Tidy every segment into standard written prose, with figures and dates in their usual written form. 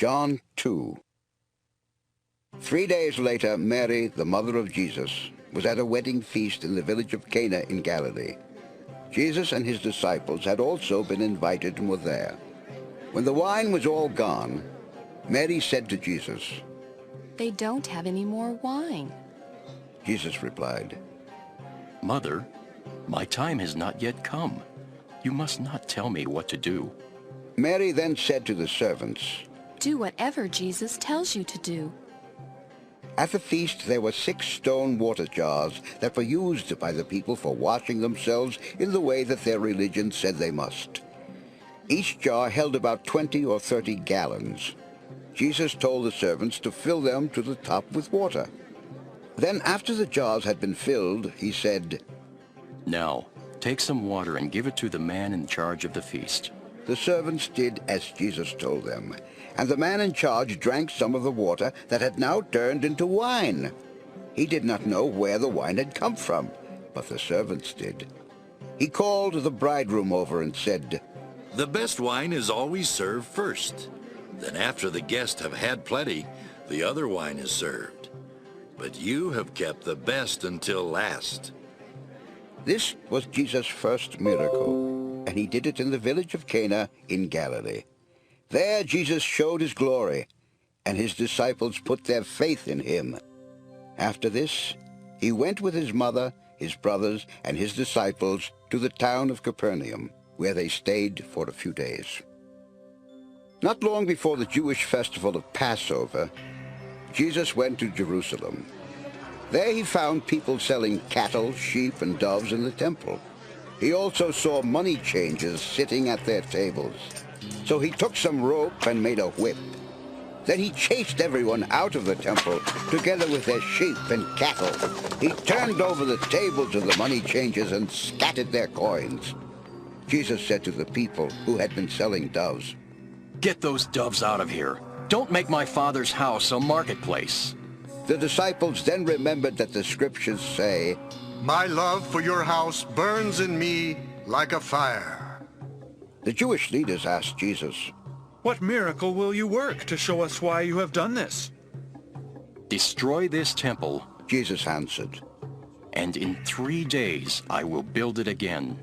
John 2. 3 days later, Mary, the mother of Jesus, was at a wedding feast in the village of Cana in Galilee. Jesus and his disciples had also been invited and were there. When the wine was all gone, Mary said to Jesus, "They don't have any more wine." Jesus replied, "Mother, my time has not yet come. You must not tell me what to do." Mary then said to the servants, "Do whatever Jesus tells you to do." At the feast there were 6 stone water jars that were used by the people for washing themselves in the way that their religion said they must. Each jar held about 20 or 30 gallons. Jesus told the servants to fill them to the top with water. Then after the jars had been filled, he said, "Now, take some water and give it to the man in charge of the feast." The servants did as Jesus told them, and the man in charge drank some of the water that had now turned into wine. He did not know where the wine had come from, but the servants did. He called the bridegroom over and said, "The best wine is always served first. Then after the guests have had plenty, the other wine is served. But you have kept the best until last." This was Jesus' first miracle, and he did it in the village of Cana in Galilee. There Jesus showed his glory, and his disciples put their faith in him. After this, he went with his mother, his brothers, and his disciples to the town of Capernaum, where they stayed for a few days. Not long before the Jewish festival of Passover, Jesus went to Jerusalem. There he found people selling cattle, sheep, and doves in the temple. He also saw money changers sitting at their tables. So he took some rope and made a whip. Then he chased everyone out of the temple, together with their sheep and cattle. He turned over the tables of the money changers and scattered their coins. Jesus said to the people who had been selling doves, "Get those doves out of here. Don't make my Father's house a marketplace." The disciples then remembered that the scriptures say, "My love for your house burns in me like a fire." The Jewish leaders asked Jesus, "What miracle will you work to show us why you have done this?" "Destroy this temple, Jesus answered. and in 3 days I will build it again."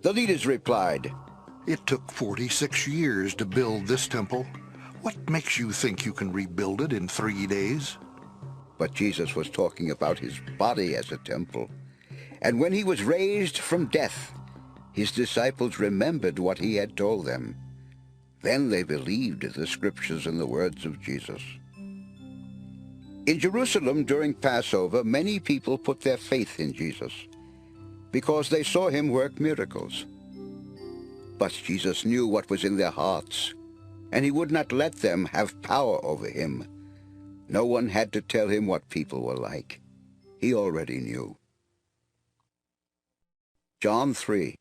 The leaders replied, It took 46 years to build this temple. What makes you think you can rebuild it in 3 days? But Jesus was talking about his body as a temple. And when he was raised from death, his disciples remembered what he had told them. Then they believed the scriptures and the words of Jesus. In Jerusalem during Passover, many people put their faith in Jesus because they saw him work miracles. But Jesus knew what was in their hearts, and he would not let them have power over him. No one had to tell him what people were like. He already knew. John 3.